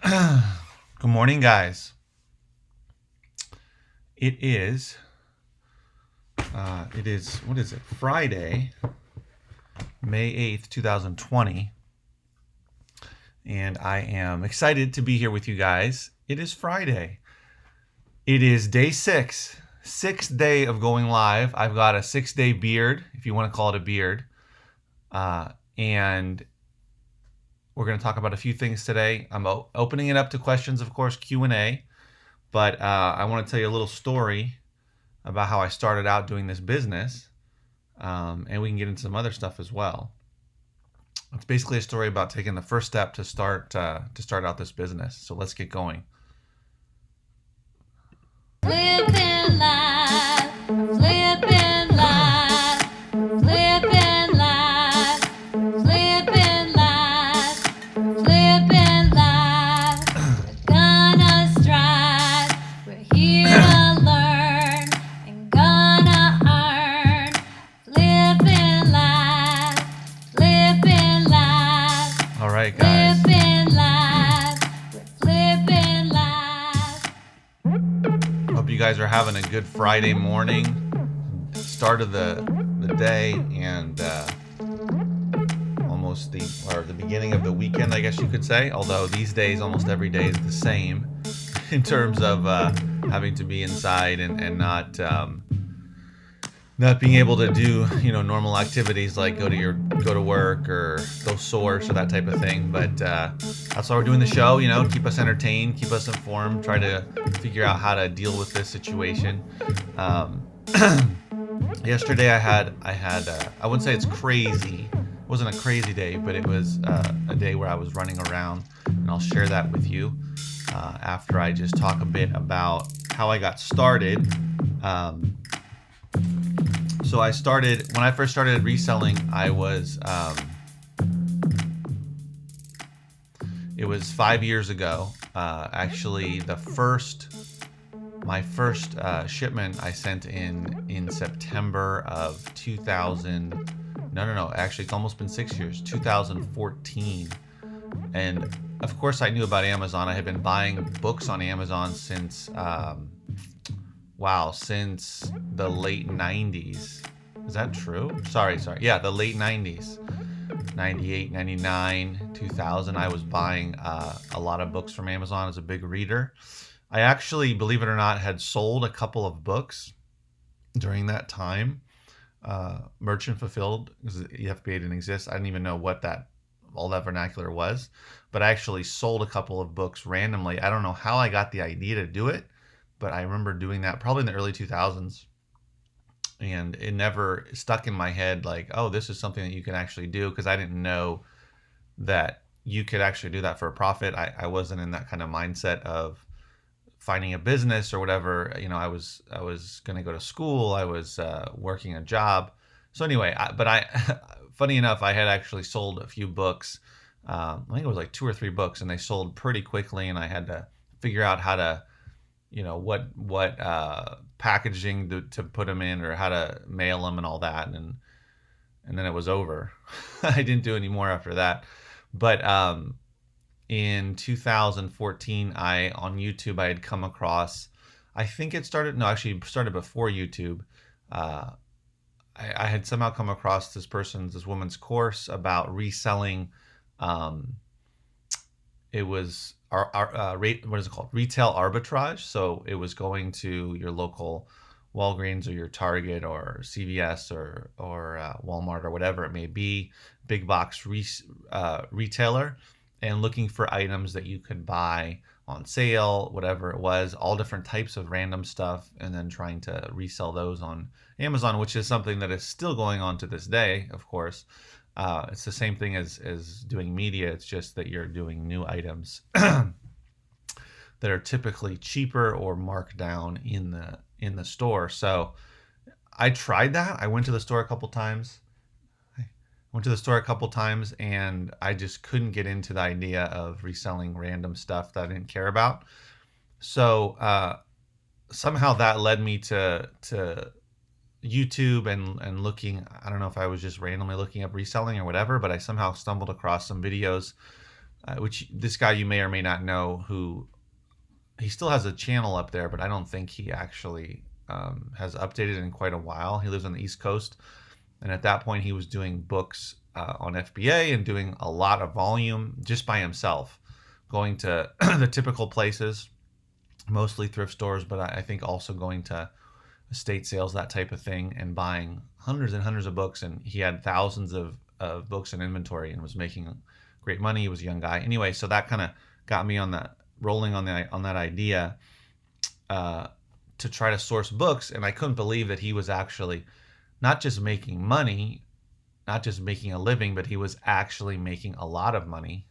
Good morning, guys. It is, what is it? Friday, May 8th, 2020. And I am excited to be here with you guys. It is Friday. It is day 6, sixth day of going live. I've got a 6-day beard, if you want to call it a beard. And we're going to talk about a few things today. I'm opening it up to questions, of course, Q&A. But I want to tell you a little story about how I started out doing this business, and we can get into some other stuff as well. It's basically a story about taking the first step to start out this business. So let's get going. Flippin' live, flippin' live, flippin' live, flippin' live, flippin' live. We're gonna strive, we're here to learn and gonna earn. Flippin' live, flippin' live. All right, guys. Flippin' live, we're flippin' live. Hope you guys are having a good Friday morning, start of the day, and almost the beginning of the weekend, I guess you could say. Although these days, almost every day is the same in terms of having to be inside and not being able to do normal activities like go to work or go source or that type of thing. But that's why we're doing the show. Keep us entertained, keep us informed, try to figure out how to deal with this situation. Yesterday I wouldn't say it's crazy. It wasn't a crazy day, but it was a day where I was running around, and I'll share that with you after I just talk a bit about how I got started. So when I first started reselling, it was 5 years ago. Actually, my first shipment I sent in September of 2000. No. Actually, it's almost been 6 years. 2014. And of course, I knew about Amazon. I had been buying books on Amazon since since the late 90s. Is that true? Sorry. Yeah, the late 90s. 98, 99, 2000. I was buying a lot of books from Amazon as a big reader. I actually, believe it or not, had sold a couple of books during that time. Merchant fulfilled, because the FBA didn't exist. I didn't even know what all that vernacular was. But I actually sold a couple of books randomly. I don't know how I got the idea to do it, but I remember doing that probably in the early 2000s. And it never stuck in my head like, oh, this is something that you can actually do, because I didn't know that you could actually do that for a profit. I wasn't in that kind of mindset of finding a business or whatever. I was going to go to school. I was working a job. So anyway, funny enough, I had actually sold a few books. I think it was like 2 or 3 books, and they sold pretty quickly, and I had to figure out how to what packaging to put them in, or how to mail them and all that, and then it was over. I didn't do any more after that. But in 2014, on YouTube, I had come across, I think it started before YouTube. I had somehow come across this woman's course about reselling. It was what is it called? Retail arbitrage. So it was going to your local Walgreens or your Target or CVS or Walmart or whatever it may be, big box retailer, and looking for items that you could buy on sale, whatever it was, all different types of random stuff, and then trying to resell those on Amazon, which is something that is still going on to this day, of course. It's the same thing as doing media. It's just that you're doing new items that are typically cheaper or marked down in the store. So I tried that. I went to the store a couple times. And I just couldn't get into the idea of reselling random stuff that I didn't care about. So somehow that led me to YouTube and looking. I don't know if I was just randomly looking up reselling or whatever, but I somehow stumbled across some videos which this guy you may or may not know, who he still has a channel up there, but I don't think he actually has updated in quite a while. He lives on the East Coast, and at that point, he was doing books on FBA and doing a lot of volume just by himself, going to the typical places, mostly thrift stores, but I think also going to estate sales, that type of thing, and buying hundreds and hundreds of books. And he had thousands of books in inventory and was making great money. He was a young guy. Anyway, so that kind of got me on that rolling on that idea to try to source books. And I couldn't believe that he was actually not just making money, not just making a living, but he was actually making a lot of money,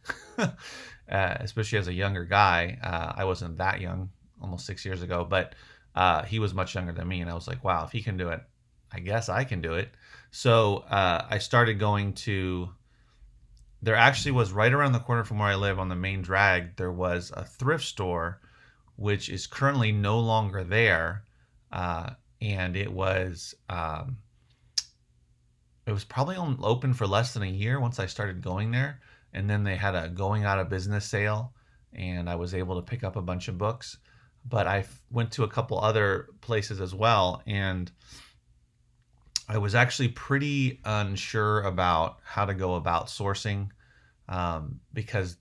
especially as a younger guy. I wasn't that young, almost 6 years ago, but he was much younger than me. And I was like, wow, if he can do it, I guess I can do it. So I started going to, there actually was right around the corner from where I live on the main drag, there was a thrift store, which is currently no longer there. And it was probably open for less than a year once I started going there. And then they had a going out of business sale, and I was able to pick up a bunch of books. But I went to a couple other places as well, and I was actually pretty unsure about how to go about sourcing, because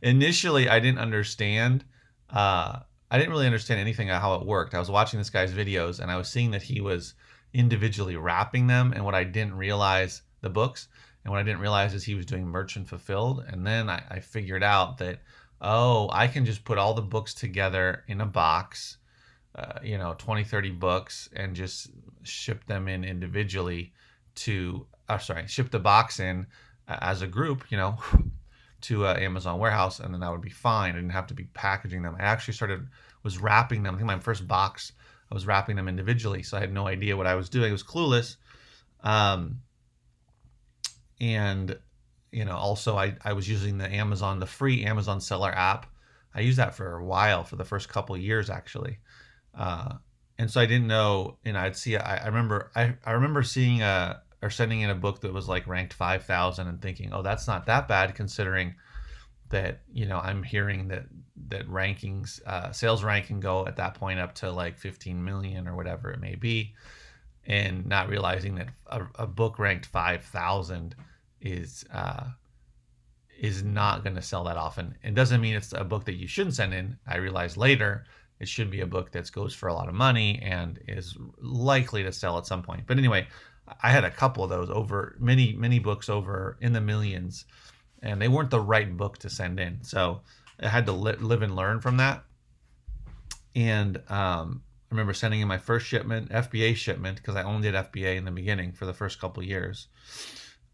initially I didn't understand. I didn't really understand anything of how it worked. I was watching this guy's videos, and I was seeing that he was individually wrapping them, and what I didn't realize, the books, and what I didn't realize is he was doing merchant fulfilled. And then I figured out that, oh, I can just put all the books together in a box, 20, 30 books, and just ship them in individually ship the box in as a group, to Amazon warehouse, and then that would be fine. I didn't have to be packaging them. I actually was wrapping them. I think my first box, I was wrapping them individually, so I had no idea what I was doing. I was clueless. And also I was using the free Amazon seller app. I used that for a while, for the first couple of years actually. And so I didn't know, I'd see, I remember seeing or sending in a book that was like ranked 5,000 and thinking, oh, that's not that bad considering that, I'm hearing that rankings, sales rank can go at that point up to like 15 million or whatever it may be. And not realizing that a book ranked 5,000 is not going to sell that often. It doesn't mean it's a book that you shouldn't send in. I realized later it should be a book that goes for a lot of money and is likely to sell at some point. But anyway, I had a couple of those, over many books over in the millions, and they weren't the right book to send in. So I had to live and learn from that. And I remember sending in my first shipment, FBA shipment, because I only did FBA in the beginning for the first couple of years.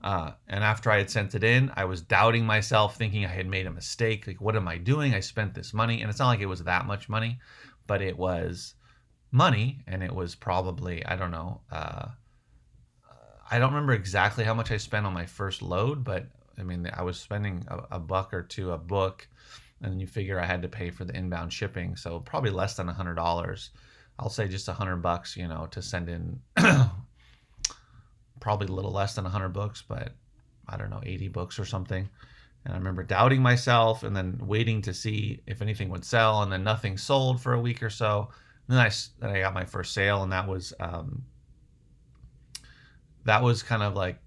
And after I had sent it in, I was doubting myself, thinking I had made a mistake. Like, what am I doing? I spent this money. And it's not like it was that much money, but it was money. And it was probably, I don't know, I don't remember exactly how much I spent on my first load, but I mean, I was spending a buck or two a book, and then you figure I had to pay for the inbound shipping. So probably less than $100. I'll say just $100, to send in probably a little less than 100 books, but I don't know, 80 books or something. And I remember doubting myself and then waiting to see if anything would sell, and then nothing sold for a week or so. And then I got my first sale, and that was kind of like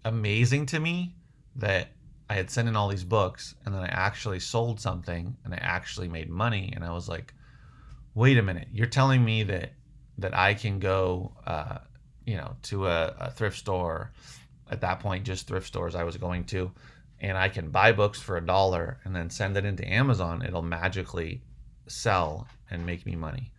amazing to me that I had sent in all these books, and then I actually sold something and I actually made money. And I was like, wait a minute, you're telling me that I can go, to a thrift store, at that point, just thrift stores I was going to, and I can buy books for $1 and then send it into Amazon. It'll magically sell and make me money.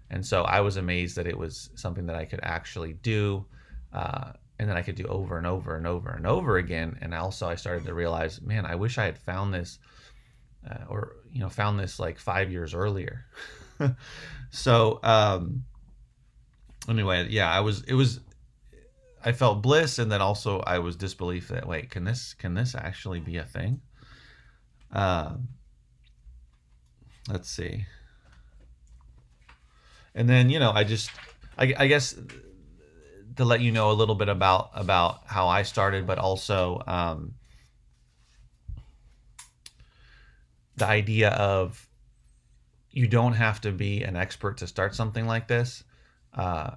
And so I was amazed that it was something that I could actually do, and then I could do over and over and over and over again. And also I started to realize, man, I wish I had found this, found this like 5 years earlier. So anyway, yeah, I felt bliss, and then also I was disbelief that, wait, can this actually be a thing? Let's see. And then, I guess to let you know a little bit about how I started, but also the idea of you don't have to be an expert to start something like this. Uh,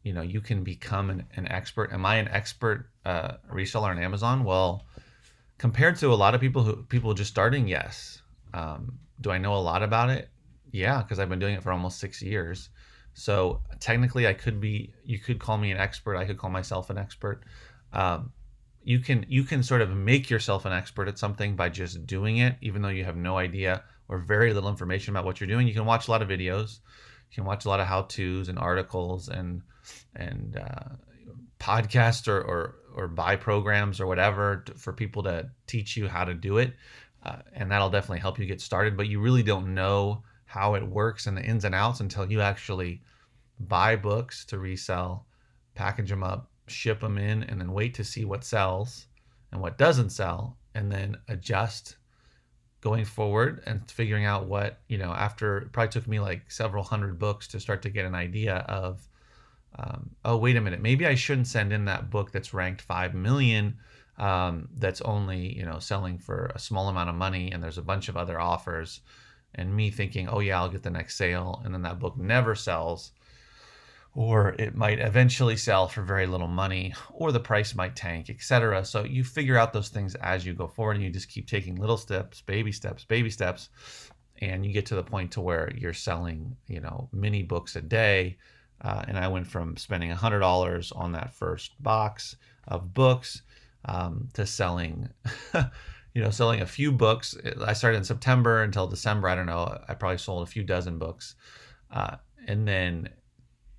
you can become an expert. Am I an expert reseller on Amazon? Well, compared to a lot of people just starting, yes. Do I know a lot about it? Yeah, because I've been doing it for almost 6 years. So technically, you could call me an expert. I could call myself an expert. Um, you can sort of make yourself an expert at something by just doing it, even though you have no idea or very little information about what you're doing. You can watch a lot of videos. You can watch a lot of how-tos and articles and podcasts or buy programs or whatever for people to teach you how to do it. And that'll definitely help you get started. But you really don't know how it works and the ins and outs until you actually buy books to resell, package them up, ship them in, and then wait to see what sells and what doesn't sell, and then adjust going forward and figuring out what, after it probably took me like several hundred books to start to get an idea of, oh, wait a minute, maybe I shouldn't send in that book that's ranked 5 million, that's only, selling for a small amount of money, and there's a bunch of other offers, and me thinking, oh yeah, I'll get the next sale, and then that book never sells, or it might eventually sell for very little money, or the price might tank, etc. So you figure out those things as you go forward, and you just keep taking little steps, baby steps, and you get to the point to where you're selling, mini books a day. And I went from spending $100 on that first box of books to selling, selling a few books. I started in September until December. I don't know. I probably sold a few dozen books, and then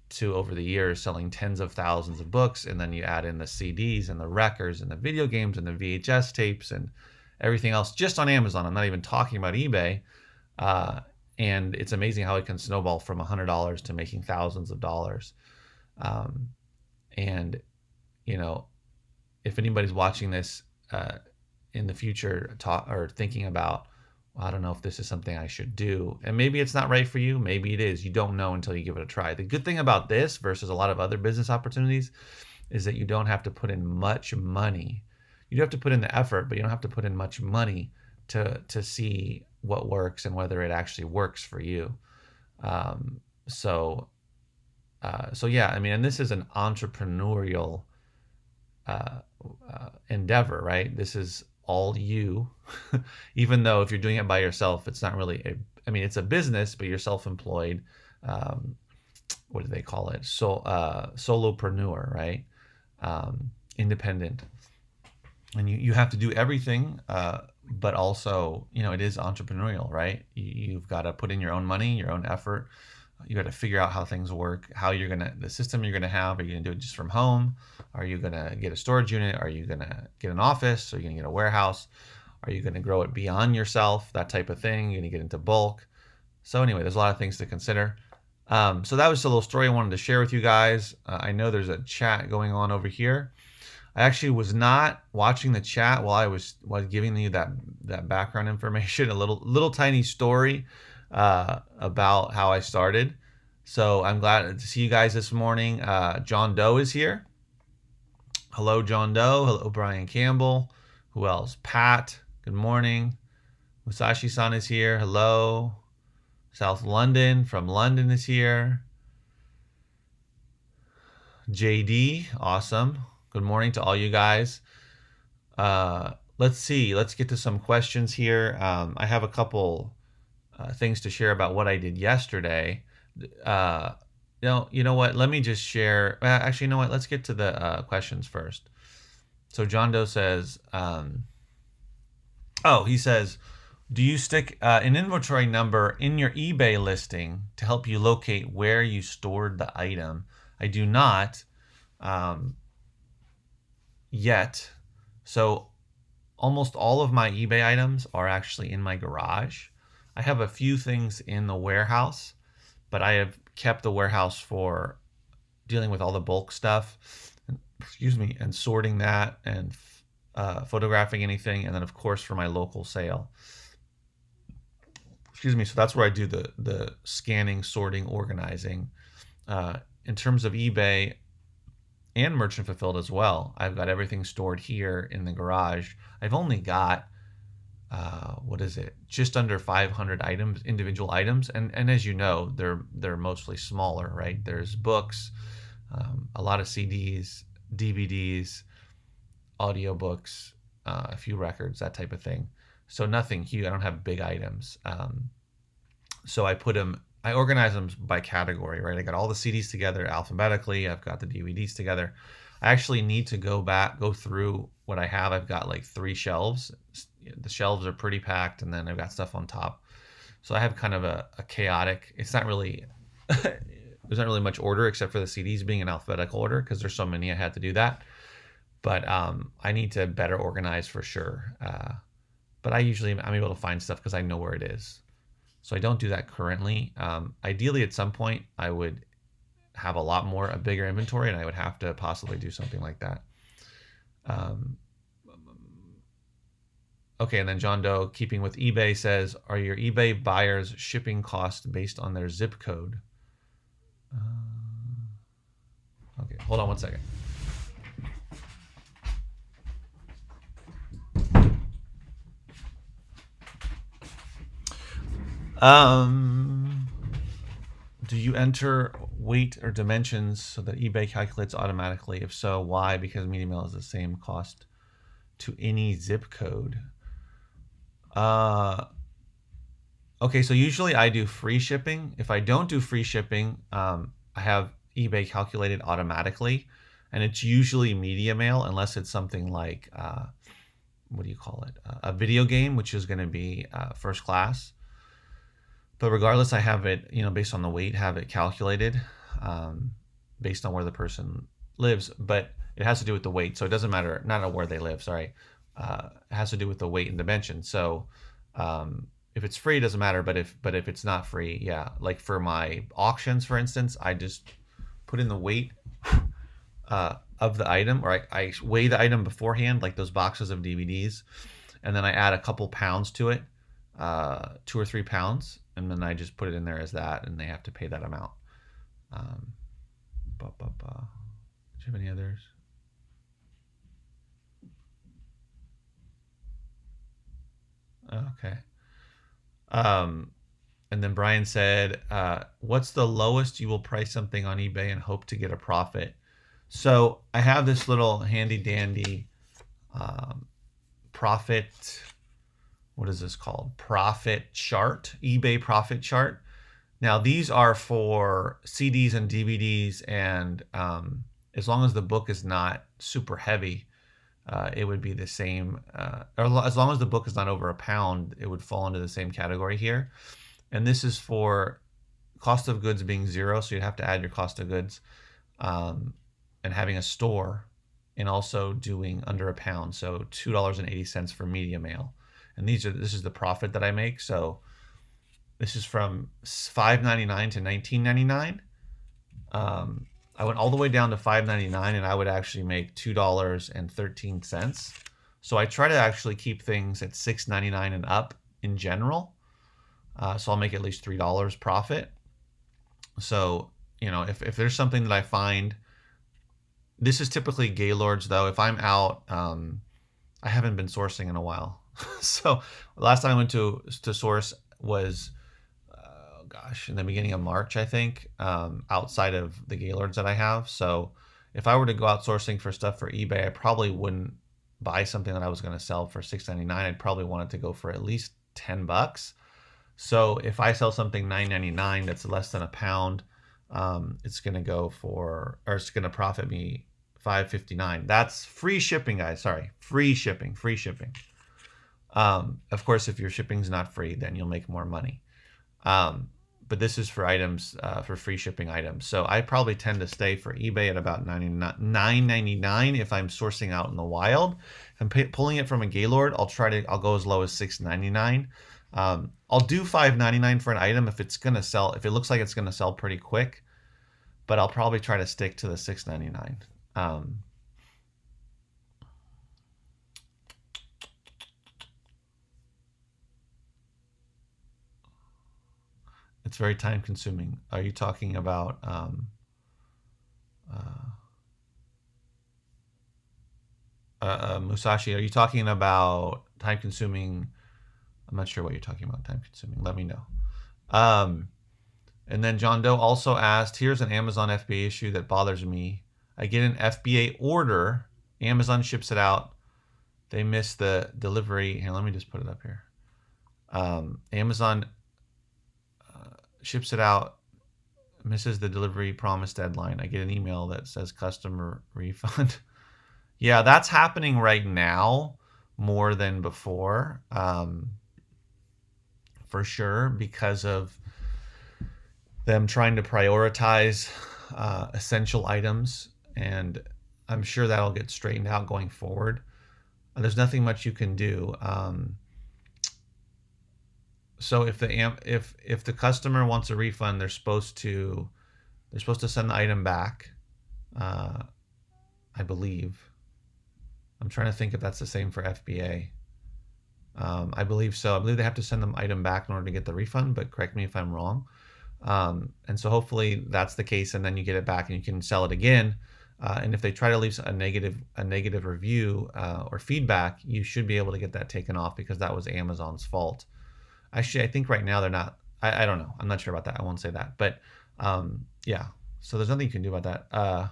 to over the years selling tens of thousands of books. And then you add in the CDs and the records and the video games and the VHS tapes and everything else just on Amazon. I'm not even talking about eBay. And it's amazing how it can snowball from $100 to making thousands of dollars. And, if anybody's watching this in the future or thinking about, well, I don't know if this is something I should do, and maybe it's not right for you, maybe it is. You don't know until you give it a try. The good thing about this versus a lot of other business opportunities is that you don't have to put in much money. You do have to put in the effort, but you don't have to put in much money to see what works and whether it actually works for you. So yeah, I mean, and this is an entrepreneurial endeavor, right? This is all you, even though if you're doing it by yourself, it's not really it's a business, but you're self-employed. What do they call it? Solopreneur, right? Independent. And you have to do everything, but also, it is entrepreneurial, right? You've got to put in your own money, your own effort. You got to figure out how things work, the system you're going to have. Are you going to do it just from home? Are you going to get a storage unit? Are you going to get an office? Are you going to get a warehouse? Are you going to grow it beyond yourself? That type of thing. You're going to get into bulk. So anyway, there's a lot of things to consider. So that was a little story I wanted to share with you guys. I know there's a chat going on over here. I actually was not watching the chat while I was giving you that background information, a little tiny story about how I started. So I'm glad to see you guys this morning. John Doe is here. Hello, John Doe. Hello, Brian Campbell. Who else? Pat. Good morning. Musashi-san is here. Hello. South London from London is here. JD. Awesome. Good morning to all you guys. Let's see. Let's get to some questions here. I have a couple things to share about what I did yesterday. You know what? Let me just share. Actually, you know what? Let's get to the questions first. So John Doe says, he says, do you stick an inventory number in your eBay listing to help you locate where you stored the item? I do not yet. So almost all of my eBay items are actually in my garage. I have a few things in the warehouse, but I have kept the warehouse for dealing with all the bulk stuff, and sorting that and photographing anything, and then of course for my local sale. So that's where I do the scanning, sorting, organizing. In terms of eBay and merchant fulfilled as well, I've got everything stored here in the garage. I've only got what is it? Just under 500 items, individual items, and as you know, they're mostly smaller, right? There's books, a lot of CDs, DVDs, audiobooks, a few records, that type of thing. So nothing huge. I don't have big items. So I organize them by category, right? I got all the CDs together alphabetically. I've got the DVDs together. I actually need to go through what I have. I've got like 3 shelves. The shelves are pretty packed, and then I've got stuff on top. So I have kind of a chaotic. It's not really. There's not really much order except for the CDs being in alphabetical order because there's so many. I had to do that, but I need to better organize for sure. But I'm able to find stuff because I know where it is. So I don't do that currently. Ideally, at some point, I would have a bigger inventory, and I would have to possibly do something like that. Okay, and then John Doe, keeping with eBay, says, are your eBay buyers shipping costs based on their zip code? Okay, hold on one second. Do you enter weight or dimensions so that eBay calculates automatically? If so, why? Because media mail is the same cost to any zip code. Okay, so usually I do free shipping. If I don't do free shipping, I have eBay calculated automatically, and it's usually media mail unless it's something like what do you call it? A video game, which is going to be first class. But regardless, I have it, based on the weight, have it calculated based on where the person lives. But it has to do with the weight, so it doesn't matter, not where they live. Sorry, it has to do with the weight and dimension. So if it's free, it doesn't matter. But if it's not free, yeah. Like for my auctions, for instance, I just put in the weight of the item, or I weigh the item beforehand, like those boxes of DVDs, and then I add a couple pounds to it, 2 or 3 pounds, and then I just put it in there as that, and they have to pay that amount. Do you have any others? Okay. And then Brian said, what's the lowest you will price something on eBay and hope to get a profit? So I have this little handy dandy profit. What is this called? Profit chart, eBay profit chart. Now these are for CDs and DVDs, and as long as the book is not super heavy, it would be the same. Or as long as the book is not over a pound, it would fall into the same category here. And this is for cost of goods being 0, so you'd have to add your cost of goods, and having a store, and also doing under a pound, so $2.80 for media mail. And this is the profit that I make. So this is from $5.99 to $19.99. I went all the way down to $5.99, and I would actually make $2.13. So I try to actually keep things at $6.99 and up in general. So I'll make at least $3 profit. So, if there's something that I find, this is typically Gaylords though. If I'm out, I haven't been sourcing in a while. So last time I went to source was, in the beginning of March, I think, outside of the Gaylords that I have. So if I were to go out sourcing for stuff for eBay, I probably wouldn't buy something that I was going to sell for $6.99. I'd probably want it to go for at least $10. So if I sell something $9.99 that's less than a pound, it's going to profit me $5.59. That's free shipping, guys. Sorry, free shipping. Of course, if your shipping's not free, then you'll make more money. But this is for items, for free shipping items. So I probably tend to stay for eBay at about $9.99 if I'm sourcing out in the wild. If I'm pulling it from a Gaylord, I'll go as low as $6.99. I'll do $5.99 for an item if it's gonna sell. If it looks like it's gonna sell pretty quick, but I'll probably try to stick to the $6.99. It's very time consuming. Are you talking about Musashi? Are you talking about time consuming I'm not sure what you're talking about. Time consuming. Let me know. And then John Doe also asked, here's an Amazon FBA issue that bothers me. I get an FBA order. Amazon ships it out. They miss the delivery. Here, let me just put it up here. Amazon ships it out, misses the delivery promise deadline. I get an email that says customer refund. Yeah, that's happening right now more than before, for sure, because of them trying to prioritize essential items, and I'm sure that'll get straightened out going forward. There's nothing much you can do. So if the customer wants a refund, they're supposed to send the item back. I believe. I'm trying to think if that's the same for FBA. I believe so. I believe they have to send the item back in order to get the refund, but correct me if I'm wrong. And so hopefully that's the case, and then you get it back and you can sell it again. And if they try to leave a negative review or feedback, you should be able to get that taken off because that was Amazon's fault. Actually, I think right now they're not. I don't know. I'm not sure about that. I won't say that. But yeah, so there's nothing you can do about that.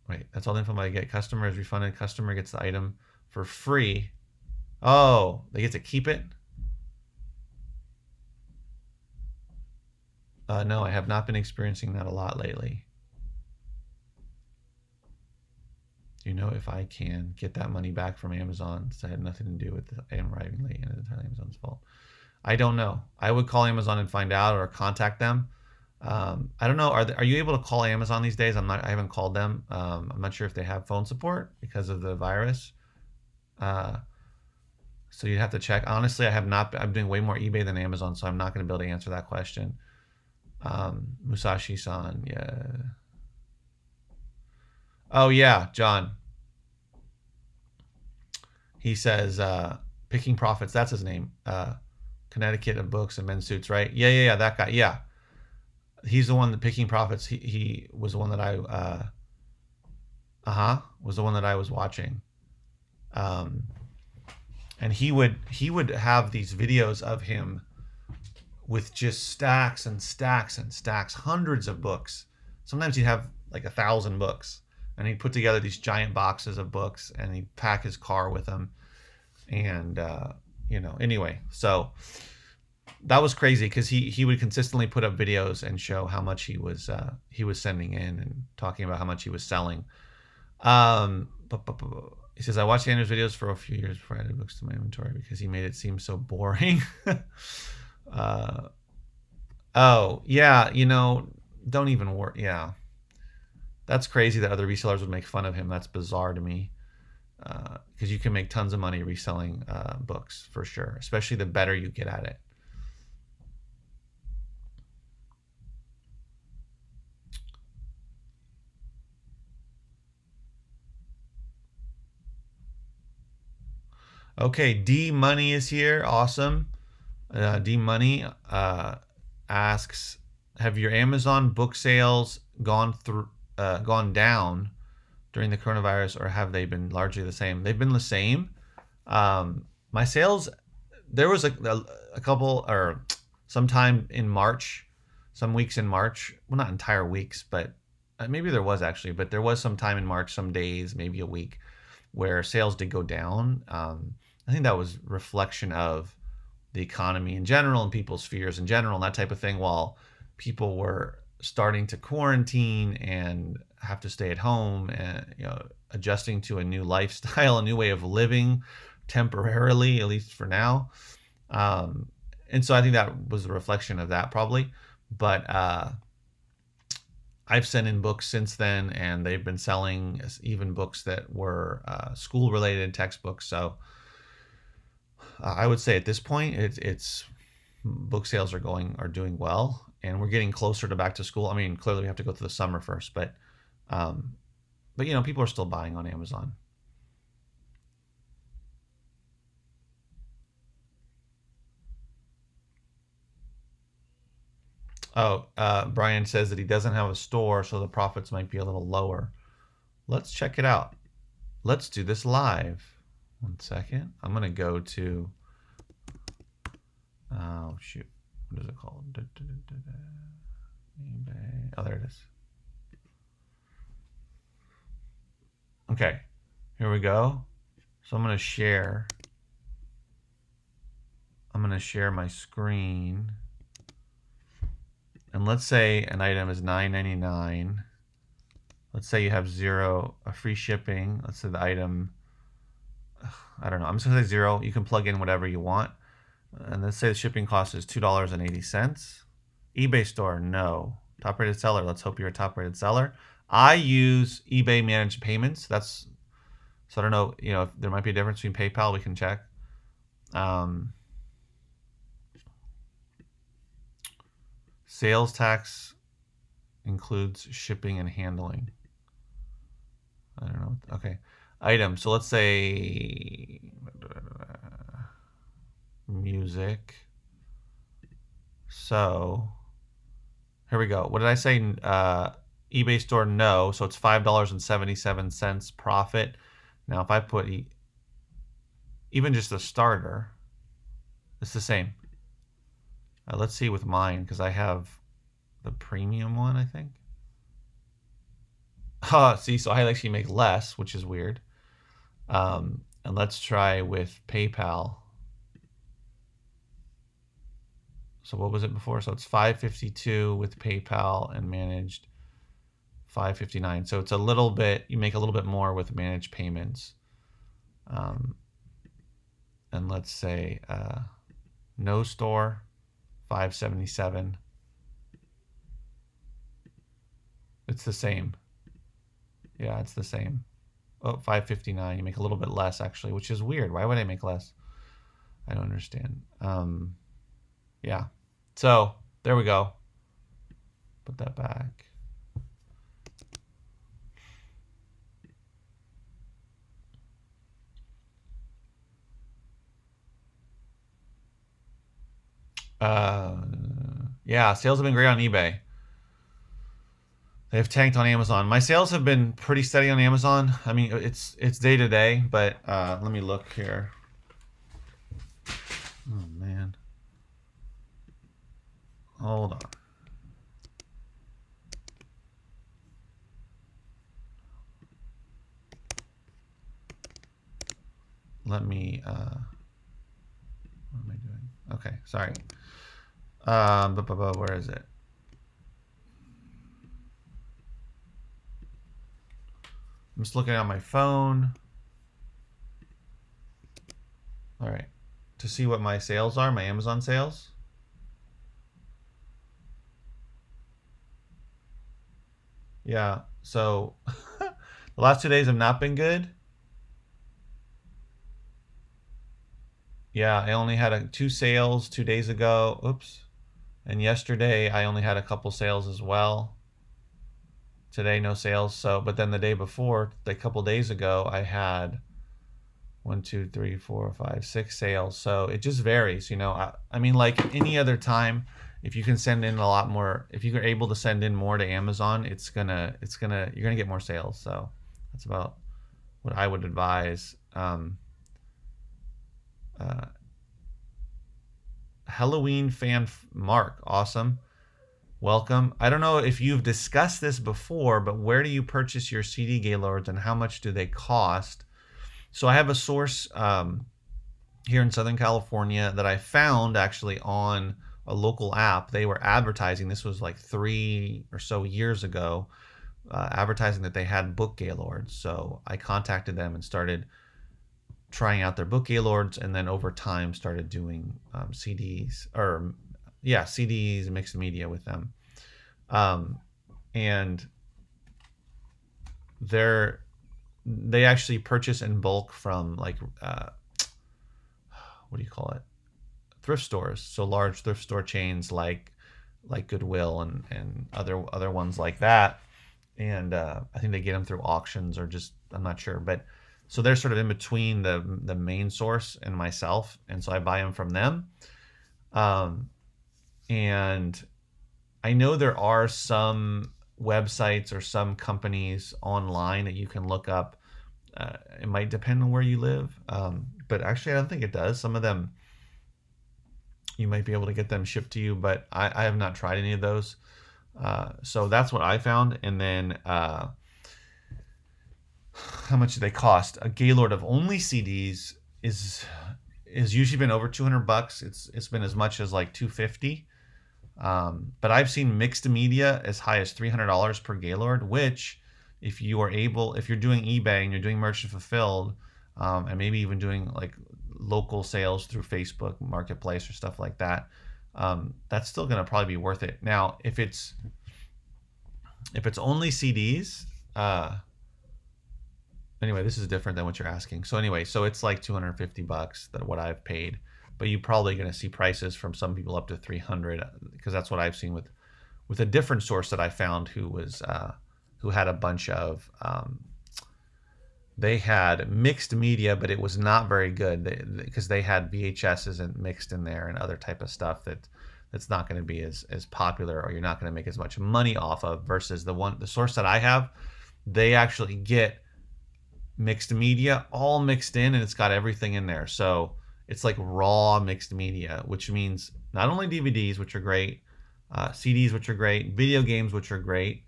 Wait, that's all the info I get. Customer is refunded. Customer gets the item for free. Oh, they get to keep it? No, I have not been experiencing that a lot lately. Do you know if I can get that money back from Amazon? So I had nothing to do with the item arriving late and it's entirely Amazon's fault. I don't know. I would call Amazon and find out or contact them. I don't know. Are you able to call Amazon these days? I haven't called them. I'm not sure if they have phone support because of the virus. So you'd have to check. Honestly, I have not. I'm doing way more eBay than Amazon, so I'm not going to be able to answer that question. Musashi-san, yeah. Oh yeah, John. He says, Picking Profits. That's his name. Connecticut of Books and Men's Suits, right? Yeah. That guy. Yeah. He's the one that Picking Profits. He was the one that I was watching. And he would have these videos of him with just stacks and stacks and stacks, hundreds of books. Sometimes he'd have like 1,000 books, and he'd put together these giant boxes of books, and he'd pack his car with them. And anyway, so that was crazy because he would consistently put up videos and show how much he was sending in and talking about how much he was selling. He says, I watched Andrew's videos for a few years before I added books to my inventory because he made it seem so boring. Oh yeah, don't even worry. Yeah, that's crazy that other resellers would make fun of him. That's bizarre to me, because you can make tons of money reselling books for sure, especially the better you get at it. Okay, D Money is here. Awesome. D Money asks, have your Amazon book sales gone down during the coronavirus, or have they been largely the same? They've been the same. My sales, there was a couple, or sometime in March, some weeks in March, well, not entire weeks, but maybe there was actually, but there was some time in March, some days, maybe a week, where sales did go down. I think that was reflection of the economy in general and people's fears in general and that type of thing, while people were starting to quarantine and have to stay at home and adjusting to a new lifestyle, a new way of living temporarily, at least for now. And so I think that was a reflection of that probably. But I've sent in books since then, and they've been selling even books that were school related textbooks. So I would say at this point, it's book sales are doing well, and we're getting closer to back to school. I mean, clearly we have to go through the summer first, but people are still buying on Amazon. Oh, Brian says that he doesn't have a store, so the profits might be a little lower. Let's check it out. Let's do this live. 1 second. I'm going to go to, oh, shoot. What is it called? eBay. Oh, there it is. Okay, here we go. So I'm going to share. I'm going to share my screen. And let's say an item is $9.99. Let's say you have free shipping. Let's say the item, I don't know. I'm just going to say 0. You can plug in whatever you want. And let's say the shipping cost is $2.80. eBay store, no. Top rated seller, let's hope you're a top rated seller. I use eBay managed payments. So I don't know, if there might be a difference between PayPal, we can check. Sales tax includes shipping and handling. I don't know. Okay. Item. So let's say music. So here we go. What did I say? eBay store, no. So it's $5.77 profit. Now, if I put even just a starter, it's the same. Let's see with mine, because I have the premium one, I think. See, so I actually make less, which is weird. And let's try with PayPal. So what was it before? So it's $5.52 with PayPal and managed $5.59. So it's a little bit, you make a little bit more with managed payments. And let's say no store, $5.77. It's the same. Yeah, it's the same. Oh, $5.59. You make a little bit less, actually, which is weird. Why would I make less? I don't understand. Yeah. So there we go. Put that back. Yeah, sales have been great on eBay. They've tanked on Amazon. My sales have been pretty steady on Amazon. I mean, it's day to day, but let me look here. Oh man. Hold on. Let me what am I doing? Okay, sorry. Where is it? I'm just looking at my phone. All right. To see what my sales are, my Amazon sales. Yeah, so the last 2 days have not been good. Yeah, I only had 2 sales 2 days ago. Oops. And yesterday I only had a couple sales as well. Today no sales. So, but then the day before, a couple days ago, I had 1, 2, 3, 4, 5, 6 sales. So it just varies, I mean, like any other time, if you can send in a lot more, if you're able to send in more to Amazon, you're gonna get more sales. So that's about what I would advise. Halloween fan Mark, awesome. Welcome. I don't know if you've discussed this before, but where do you purchase your CD Gaylords and how much do they cost? So I have a source here in Southern California that I found actually on a local app. They were advertising, this was like 3 or so years ago, advertising that they had book Gaylords. So I contacted them and started trying out their book Gaylords, and then over time started doing CDs and mixed media with them. And they actually purchase in bulk from like what do you call it? Thrift stores. So large thrift store chains like Goodwill and other ones like that. And I think they get them through auctions or just, I'm not sure, but so they're sort of in between the main source and myself, and so I buy them from them. And I know there are some websites or some companies online that you can look up It might depend on where you live, but actually, I don't think it does. Some of them you might be able to get them shipped to you, but I have not tried any of those. So that's what I found. And then how much do they cost? A Gaylord of only CDs is usually been over $200. It's been as much as like 250. But I've seen mixed media as high as $300 per Gaylord, which if you're doing eBay and you're doing merchant fulfilled, and maybe even doing like local sales through Facebook Marketplace or stuff like that, that's still going to probably be worth it. Now, if it's only CDs, anyway, this is different than what you're asking. So anyway, so it's like $250 that what I've paid, but you're probably going to see prices from some people up to 300 because that's what I've seen with a different source that I found who had a bunch of they had mixed media, but it was not very good because they had VHSs and mixed in there and other type of stuff that's not going to be as popular, or you're not going to make as much money off of, versus the source that I have, they actually get mixed media all mixed in, and it's got everything in there. So it's like raw mixed media, which means not only DVDs, which are great, CDs, which are great, video games, which are great,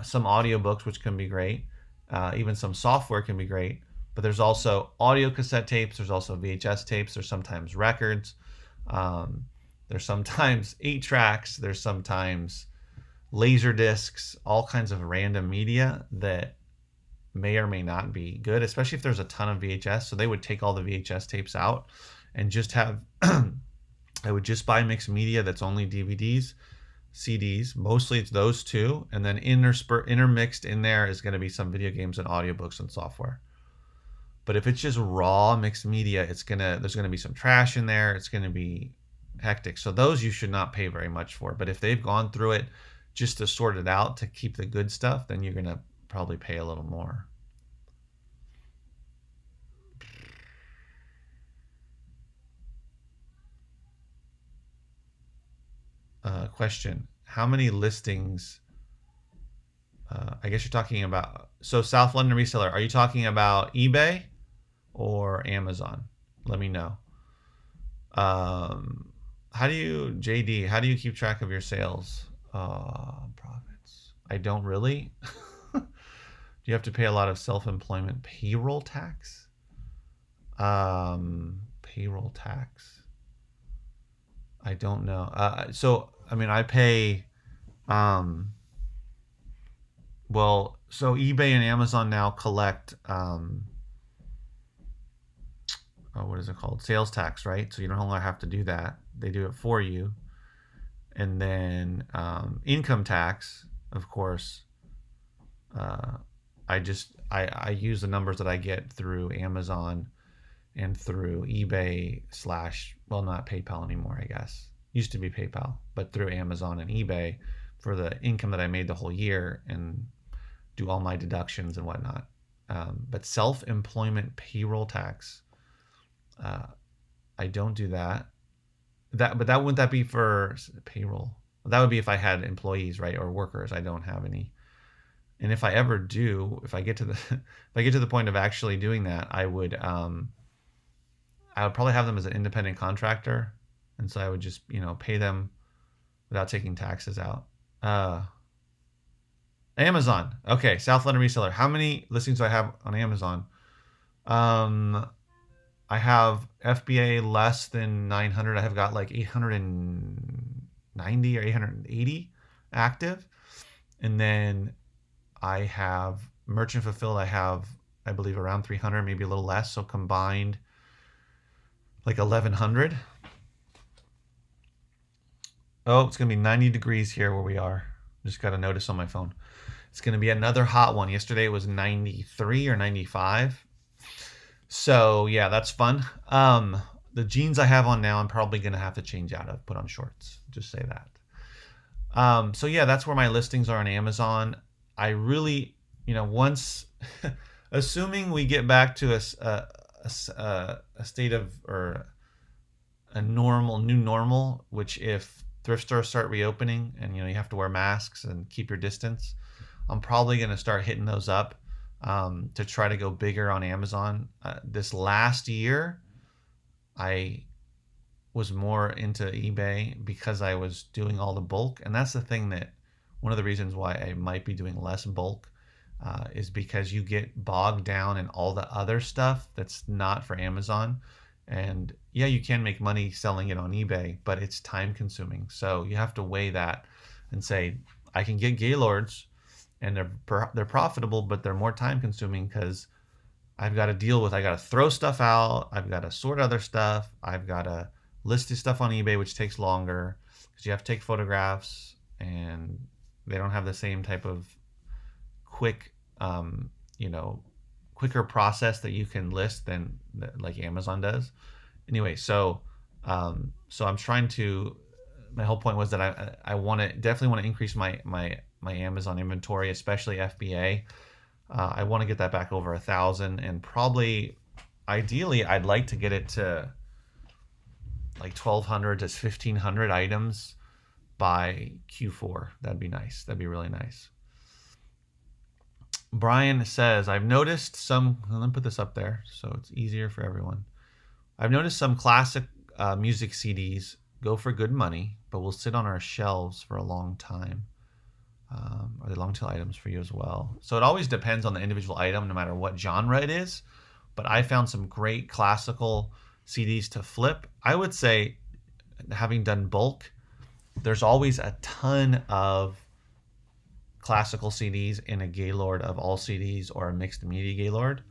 some audiobooks, which can be great, even some software can be great, but there's also audio cassette tapes, there's also VHS tapes, there's sometimes records, there's sometimes 8 tracks, there's sometimes laser discs, all kinds of random media that may or may not be good, especially if there's a ton of VHS. So they would take all the VHS tapes out and just have I would just buy mixed media that's only DVDs, CDs. Mostly it's those two, and then intermixed in there is going to be some video games and audiobooks and software. But if it's just raw mixed media, there's gonna be some trash in there. It's gonna be hectic. So those you should not pay very much for. But if they've gone through it just to sort it out to keep the good stuff, then you're gonna probably pay a little more. Question: how many listings? I guess you're talking about, so South London reseller. Are you talking about eBay or Amazon? Let me know. How do you keep track of your sales profits? I don't really. Do you have to pay a lot of self-employment payroll tax? Payroll tax. I don't know. So I mean, I pay. Well, so eBay and Amazon now collect. What is it called? Sales tax, right? So you no longer have to do that. They do it for you. And then income tax, of course. I use the numbers that I get through Amazon and through eBay / well, not PayPal anymore, I guess. Used to be PayPal, but through Amazon and eBay for the income that I made the whole year and do all my deductions and whatnot. But self-employment payroll tax, I don't do that. But wouldn't that be for payroll? That would be if I had employees, right, or workers. I don't have any. And if I ever do, if I get to the point of actually doing that, I would probably have them as an independent contractor, and so I would just pay them without taking taxes out. Amazon. Okay, South London reseller. How many listings do I have on Amazon? I have FBA less than 900. I have got like 890 or 880 active. And then I have merchant fulfilled. I have, I believe, around 300, maybe a little less. So combined, like 1,100. Oh, it's going to be 90 degrees here where we are. Just got a notice on my phone. It's going to be another hot one. Yesterday it was 93 or 95. So yeah, that's fun. The jeans I have on now, I'm probably going to have to change out of, put on shorts. Just say that. So yeah, that's where my listings are on Amazon. I really, once, assuming we get back to a state of, or a new normal, which if thrift stores start reopening and you have to wear masks and keep your distance, I'm probably going to start hitting those up. to try to go bigger on Amazon. This last year, I was more into eBay because I was doing all the bulk. And that's the thing that one of the reasons why I might be doing less bulk is because you get bogged down in all the other stuff that's not for Amazon. And yeah, you can make money selling it on eBay, but it's time consuming. So you have to weigh that and say, I can get Gaylords and they're profitable, but they're more time consuming because I've got to deal with, I got to throw stuff out. I've got to sort other stuff. I've got to list this stuff on eBay, which takes longer because you have to take photographs and they don't have the same type of quick, quicker process that you can list than like Amazon does. Anyway, so I'm trying to. My whole point was that I definitely want to increase my Amazon inventory, especially FBA. I want to get that back over 1,000, and probably, ideally, I'd like to get it to like 1,200 to 1,500 items by Q4. That'd be nice. That'd be really nice. Brian says, I've noticed some. Let me put this up there so it's easier for everyone. I've noticed some classic music CDs go for good money, but will sit on our shelves for a long time. Are they long tail items for you as well? So it always depends on the individual item, no matter what genre it is. But I found some great classical CDs to flip. I would say, having done bulk, there's always a ton of classical CDs in a Gaylord of all CDs or a mixed media Gaylord.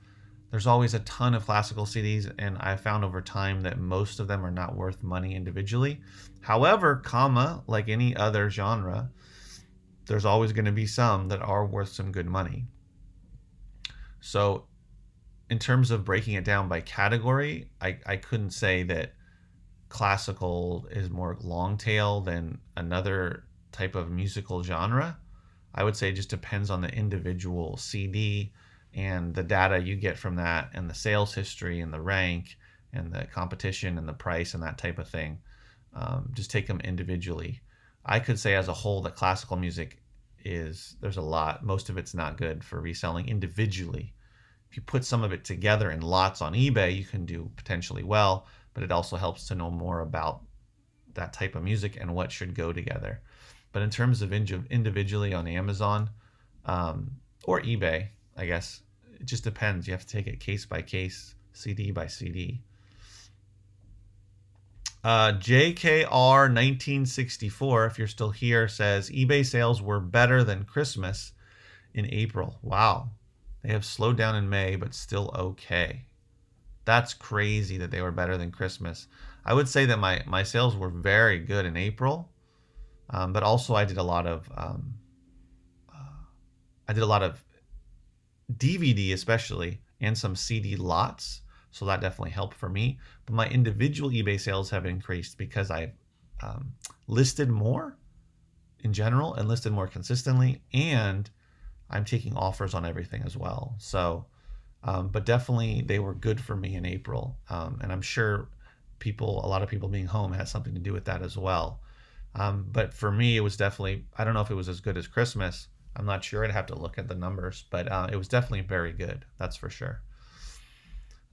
There's always a ton of classical CDs, and I found over time that most of them are not worth money individually. However, like any other genre, there's always going to be some that are worth some good money. So in terms of breaking it down by category, I couldn't say that classical is more long tail than another type of musical genre. I would say it just depends on the individual CD and the data you get from that and the sales history and the rank and the competition and the price and that type of thing. Just take them individually. I could say as a whole that classical music there's a lot. Most of it's not good for reselling individually. If you put some of it together in lots on eBay, you can do potentially well, but it also helps to know more about that type of music and what should go together. But in terms of individually on Amazon or eBay, I guess it just depends. You have to take it case by case, CD by CD. JKR 1964, if you're still here, says eBay sales were better than Christmas in April. Wow. They have slowed down in May, but still okay. That's crazy that they were better than Christmas. I would say that my sales were very good in April, but also I did a lot of DVD especially, and some CD lots. So that definitely helped for me. But my individual eBay sales have increased because I've listed more in general and listed more consistently, and I'm taking offers on everything as well. So, but definitely they were good for me in April. And I'm sure a lot of people being home has something to do with that as well. But for me, it was definitely, I don't know if it was as good as Christmas. I'm not sure. I'd have to look at the numbers, but it was definitely very good. That's for sure.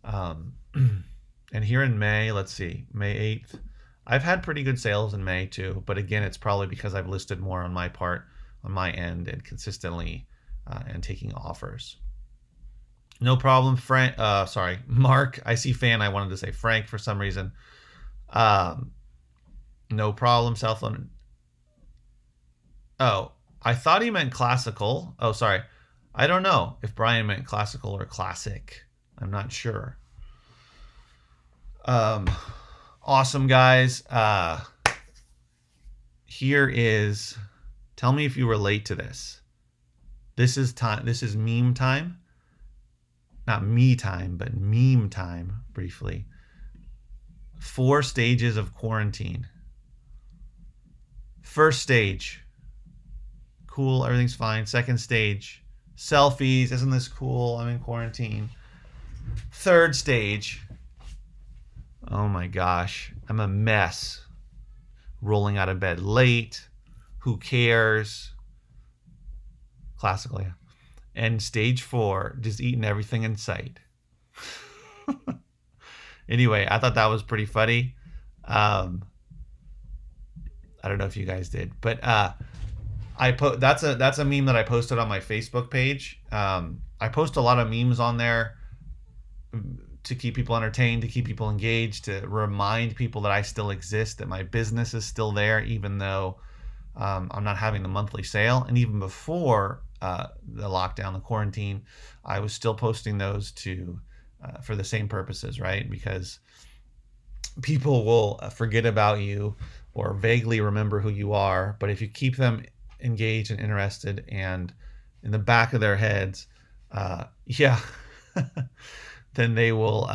And here in May, let's see, May 8th, I've had pretty good sales in May too, but again, it's probably because I've listed more on my part, on my end, and consistently, and taking offers. No problem, Frank. Mark. I see fan. I wanted to say Frank for some reason. No problem, South London. Oh, I thought he meant classical. Oh, sorry. I don't know if Brian meant classical or classic. I'm not sure. Awesome, guys. Here is, tell me if you relate to this. This is time. This is meme time. Not me time, but meme time, briefly. 4 stages of quarantine. First stage, cool, everything's fine. Second stage, selfies, isn't this cool? I'm in quarantine. Third stage, oh my gosh, I'm a mess. Rolling out of bed late. Who cares? Classical, yeah. And stage 4, just eating everything in sight. Anyway, I thought that was pretty funny. I don't know if you guys did, but that's a meme that I posted on my Facebook page. I post a lot of memes on there to keep people entertained, to keep people engaged, to remind people that I still exist, that my business is still there, even though I'm not having the monthly sale. And even before the lockdown, the quarantine, I was still posting those for the same purposes, right? Because people will forget about you or vaguely remember who you are, but if you keep them engaged and interested and in the back of their heads, then they will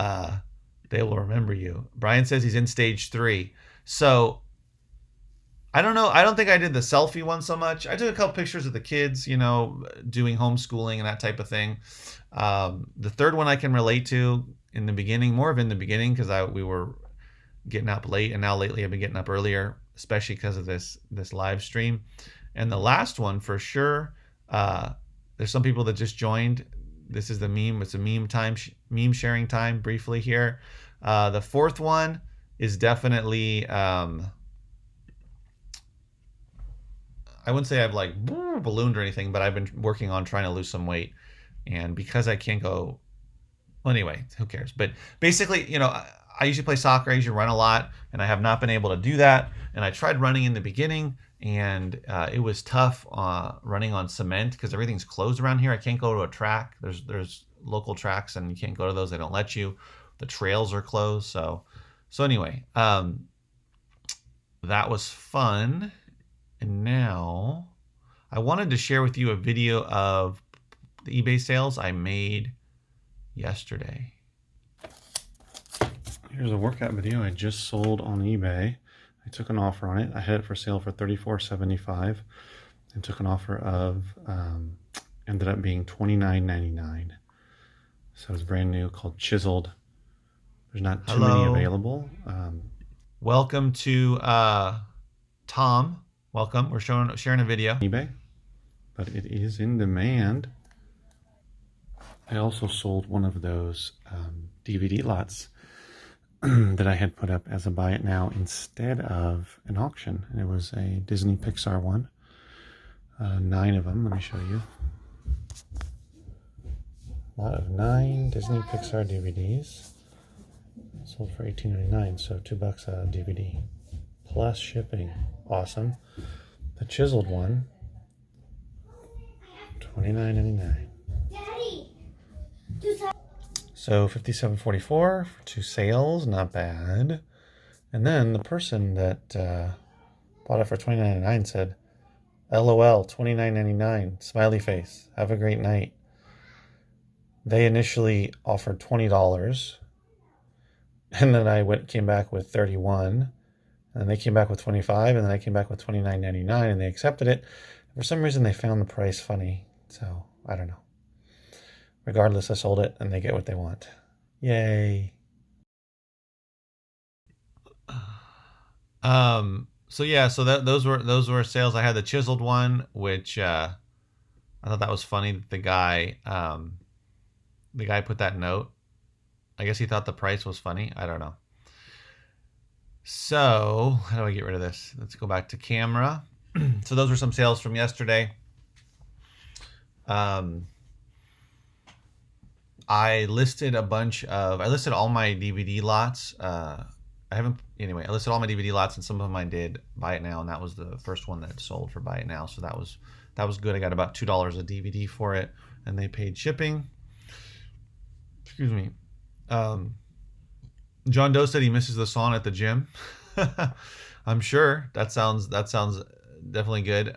remember you. Brian says he's in stage 3. So I don't know. I don't think I did the selfie one so much. I took a couple pictures of the kids, doing homeschooling and that type of thing. The third one I can relate to in the beginning, more of in the beginning, because we were getting up late, and now lately I've been getting up earlier, especially because of this live stream. And the last one for sure, there's some people that just joined. This is the meme. It's a meme sharing time briefly here. The fourth one is definitely, I wouldn't say I've like ballooned or anything, but I've been working on trying to lose some weight. And because I can't go, well, anyway, who cares? But basically, I usually play soccer. I usually run a lot, and I have not been able to do that. And I tried running in the beginning, and it was tough running on cement because everything's closed around here. I can't go to a track. There's local tracks, and you can't go to those. They don't let you. The trails are closed. So anyway, that was fun. And now I wanted to share with you a video of the eBay sales I made yesterday. Here's a workout video I just sold on eBay. I took an offer on it. I had it for sale for $34.75 and took an offer of, ended up being $29.99. So it's brand new, called Chiseled. There's not too many available. Welcome to Tom. Welcome. We're sharing a video. eBay, but it is in demand. I also sold one of those DVD lots that I had put up as a buy it now instead of an auction. And it was a Disney Pixar one. 9 of them. Let me show you. A lot of 9 Disney Pixar DVDs. Sold for $18.99, so $2 a DVD. Plus shipping. Awesome. The chiseled one, $29.99. So $57.44 for 2 sales, not bad. And then the person that bought it for $29.99 said, LOL, $29.99, smiley face, have a great night. They initially offered $20, and then I came back with $31, and they came back with $25, and then I came back with $29.99, and they accepted it. For some reason, they found the price funny, so I don't know. Regardless, I sold it, and they get what they want. Yay. So those were sales. I had the chiseled one, which I thought that was funny that the guy put that note. I guess he thought the price was funny. I don't know. So how do I get rid of this? Let's go back to camera. So those were some sales from yesterday. I listed all my DVD lots. I listed all my DVD lots, and some of them I did buy it now, and that was the first one that sold for buy it now. So that was good. I got about $2 a DVD for it, and they paid shipping. Excuse me. John Doe said he misses the sauna at the gym. I'm sure that sounds definitely good.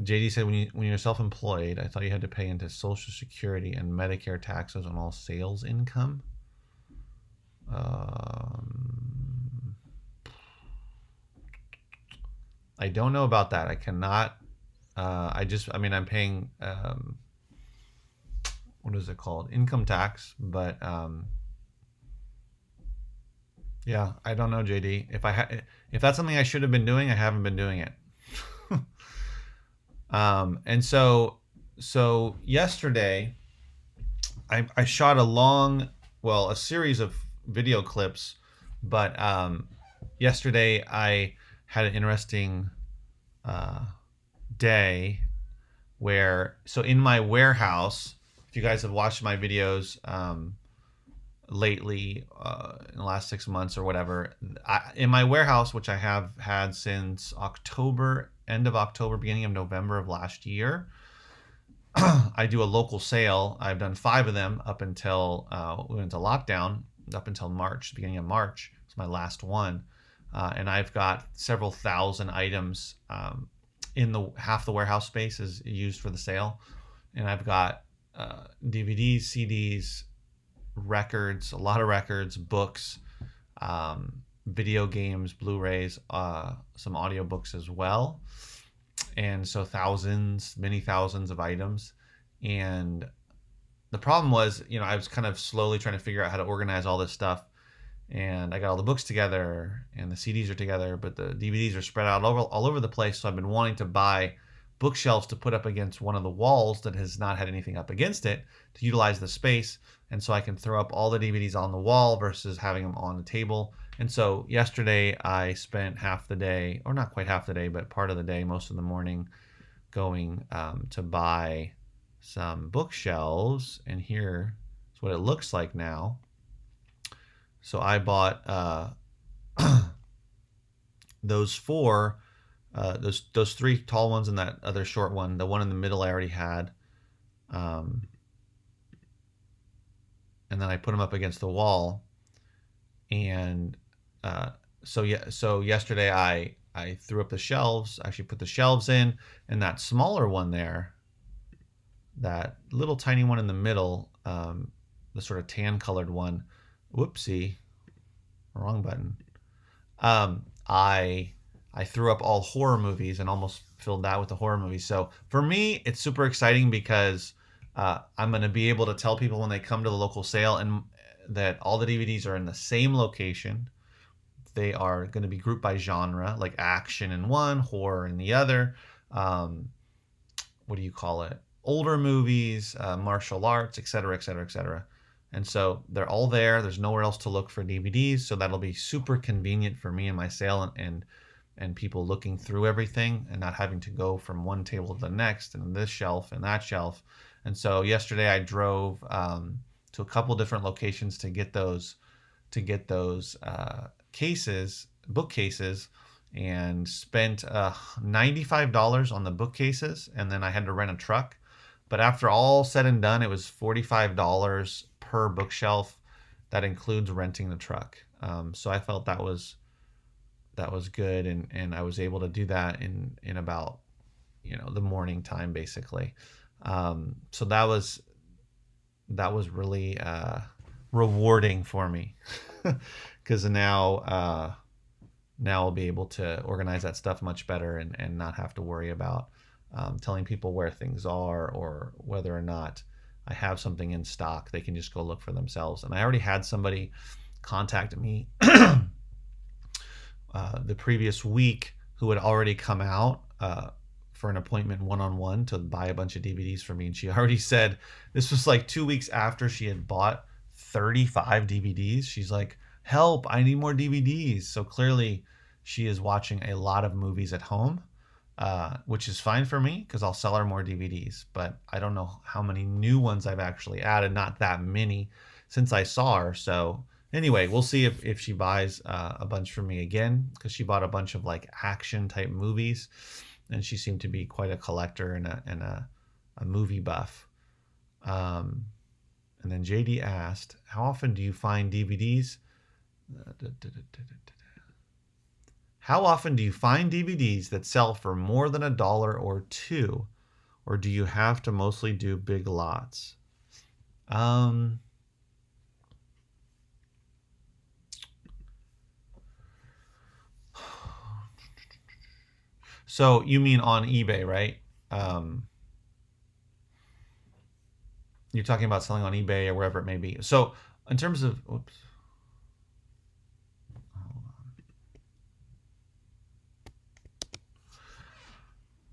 JD said when you're self-employed, I thought you had to pay into Social Security and Medicare taxes on all sales income. I don't know about that. I cannot. I'm paying. What is it called? Income tax, but yeah, I don't know, JD. If that's something I should have been doing, I haven't been doing it. And so So yesterday, I shot a series of video clips, but yesterday I had an interesting uh, day so in my warehouse, if you guys have watched my videos lately, in the last 6 months or whatever, in my warehouse, which I have had since October, end of October, beginning of November of last year, I do a local sale. I've done 5 of them up until we went into lockdown, up until March, beginning of March. It's my last one. And I've got several thousand items in the half the warehouse space is used for the sale. And I've got DVDs, CDs, records, a lot of records, books, video games, Blu-rays, some audiobooks as well. And so many thousands of items. And the problem was, I was kind of slowly trying to figure out how to organize all this stuff. And I got all the books together and the CDs are together, but the DVDs are spread out all over the place. So I've been wanting to buy bookshelves to put up against one of the walls that has not had anything up against it to utilize the space. And so I can throw up all the DVDs on the wall versus having them on the table. And so yesterday I spent half the day, or not quite half the day, but part of the day, most of the morning, going to buy some bookshelves. And here is what it looks like now. So I bought those 4, those 3 tall ones and that other short one. The one in the middle I already had, and then I put them up against the wall. And so yesterday I threw up the shelves. Actually put the shelves in, and that smaller one there, that little tiny one in the middle, the sort of tan colored one. Whoopsie, wrong button. I threw up all horror movies and almost filled that with the horror movies. So for me, it's super exciting because I'm going to be able to tell people when they come to the local sale and that all the DVDs are in the same location. They are going to be grouped by genre, like action in one, horror in the other. What do you call it? Older movies, martial arts, etc., etc., etc. And so they're all there. There's nowhere else to look for DVDs. So that'll be super convenient for me and my sale and people looking through everything and not having to go from one table to the next and this shelf and that shelf. And so yesterday I drove to a couple different locations to get those bookcases, and spent $95 on the bookcases. And then I had to rent a truck. But after all said and done, it was $45 per bookshelf. That includes renting the truck. So I felt that was good, and I was able to do that in about the morning time basically. So that was really rewarding for me because now I'll be able to organize that stuff much better and not have to worry about telling people where things are or whether or not I have something in stock. They can just go look for themselves. And I already had somebody contact me the previous week who had already come out for an appointment one-on-one to buy a bunch of DVDs for me. And she already said, this was like 2 weeks after she had bought 35 DVDs. She's like, help, I need more DVDs. So clearly she is watching a lot of movies at home, which is fine for me because I'll sell her more DVDs. But I don't know how many new ones I've actually added. Not that many since I saw her. So anyway, we'll see if she buys a bunch from me again, because she bought a bunch of like action type movies, and she seemed to be quite a collector and a movie buff. And then JD asked, how often do you find DVDs? How often do you find DVDs that sell for more than $1 or $2? Or do you have to mostly do big lots? So you mean on eBay, right? You're talking about selling on eBay or wherever it may be. So in terms of, oops.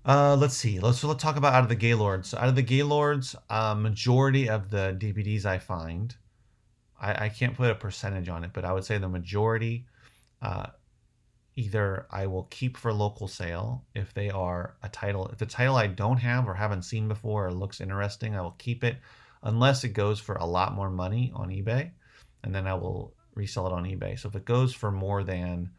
Hold Let's see. Let's talk about Out of the Gaylords. So Out of the Gaylords, majority of the DVDs I find, I can't put a percentage on it, but I would say the majority, uh, either I will keep for local sale if they are a title. If the title I don't have or haven't seen before or looks interesting, I will keep it unless it goes for a lot more money on eBay, and then I will resell it on eBay. So if it goes for more than,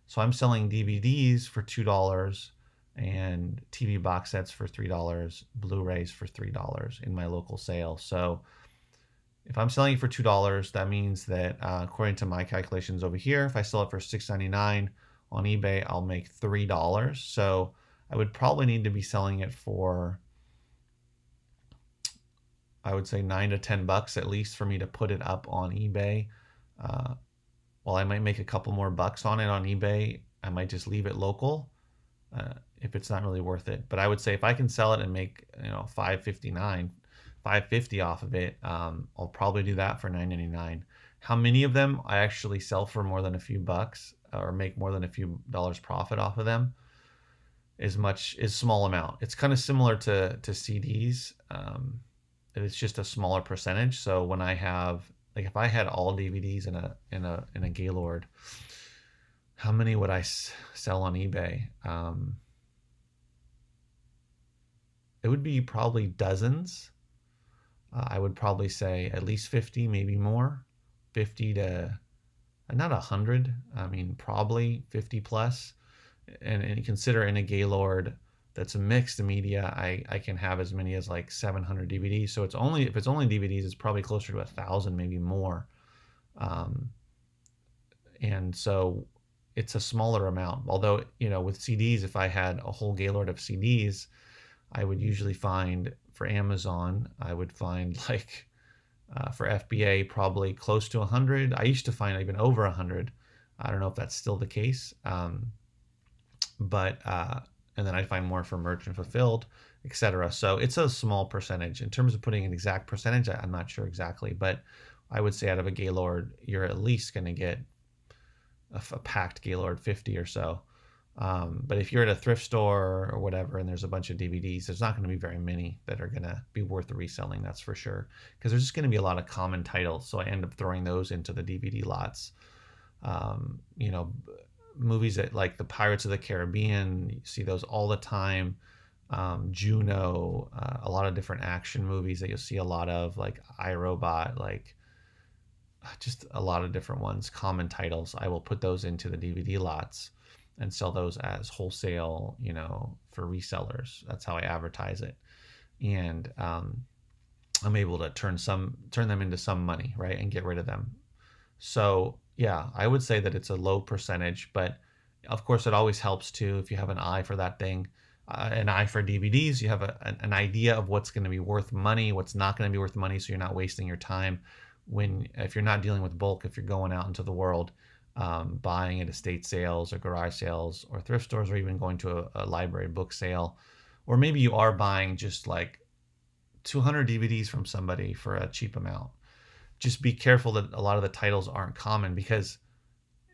so I'm selling DVDs for $2 and TV box sets for $3, Blu-rays for $3 in my local sale. So if I'm selling it for $2, that means that according to my calculations over here, if I sell it for $6.99 on eBay, I'll make $3. So I would probably need to be selling it for, I would say, $9 to $10 at least for me to put it up on eBay. While I might make a couple more bucks on it on eBay, I might just leave it local if it's not really worth it. But I would say if I can sell it and make $5.59, $5.50 off of it, I'll probably do that for $9.99. How many of them I actually sell for more than a few bucks or make more than a few dollars profit off of them is small amount. It's kind of similar to CDs. It's just a smaller percentage. So when I have, like, if I had all DVDs in a Gaylord, how many would I sell on eBay? It would be probably dozens. I would probably say at least 50, maybe more. 50 to, not 100. I mean, probably 50 plus. And consider in a Gaylord that's a mixed media, I can have as many as like 700 DVDs. So if it's only DVDs, it's probably closer to 1,000, maybe more. And so it's a smaller amount. Although, with CDs, if I had a whole Gaylord of CDs, I would usually find for Amazon, I would find like for FBA probably close to 100. I used to find even over 100. I don't know if that's still the case. But and then I find more for merchant fulfilled, etc. So it's a small percentage. In terms of putting an exact percentage, I'm not sure exactly, but I would say out of a Gaylord, you're at least going to get a packed Gaylord 50 or so. But if you're at a thrift store or whatever and there's a bunch of DVDs, there's not going to be very many that are going to be worth reselling, that's for sure. Because there's just going to be a lot of common titles. So I end up throwing those into the DVD lots. Movies that like the Pirates of the Caribbean, you see those all the time. Juno, a lot of different action movies that you'll see a lot of, like iRobot, like just a lot of different ones, common titles. I will put those into the DVD lots and sell those as wholesale, for resellers. That's how I advertise it. And I'm able to turn them into some money, right? And get rid of them. So yeah, I would say that it's a low percentage, but of course it always helps too if you have an eye for that thing, an eye for DVDs. You have an idea of what's going to be worth money, what's not going to be worth money, so you're not wasting your time if you're not dealing with bulk, if you're going out into the world, buying at estate sales or garage sales or thrift stores, or even going to a library book sale, or maybe you are buying just like 200 DVDs from somebody for a cheap amount. Just be careful that a lot of the titles aren't common, because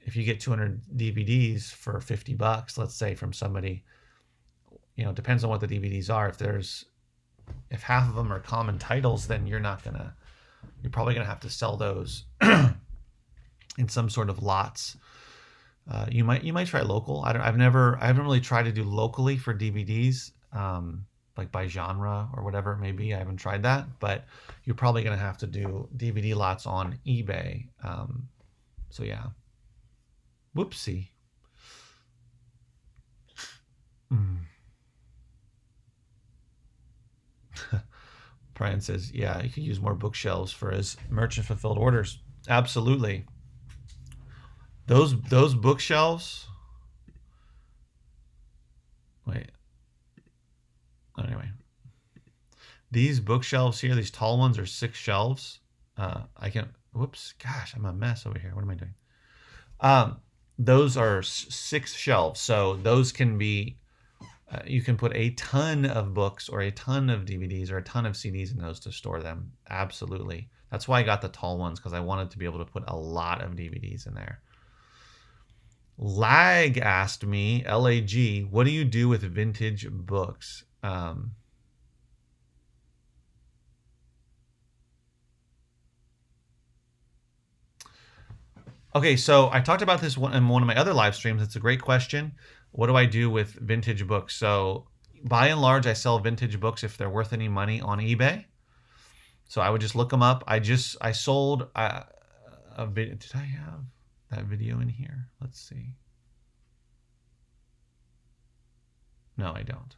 if you get 200 DVDs for $50, let's say, from somebody, it depends on what the DVDs are. If half of them are common titles, then you're probably going to have to sell those in some sort of lots. You might try local. I haven't really tried to do locally for DVDs. Like by genre or whatever it may be. I haven't tried that, but you're probably going to have to do DVD lots on eBay. So yeah. Whoopsie. Brian says, yeah, you can use more bookshelves for his merchant fulfilled orders. Absolutely. Those bookshelves. Wait. Anyway, these bookshelves here, these tall ones, are 6 shelves. Gosh, I'm a mess over here. What am I doing? Those are 6 shelves. So those can be, you can put a ton of books or a ton of DVDs or a ton of CDs in those to store them. Absolutely. That's why I got the tall ones, because I wanted to be able to put a lot of DVDs in there. Lag asked me, LAG, what do you do with vintage books? Okay, so I talked about this in one of my other live streams. It's a great question. What do I do with vintage books? So by and large, I sell vintage books if they're worth any money on eBay. So I would just look them up. I sold a video. Did I have that video in here? Let's see. No, I don't.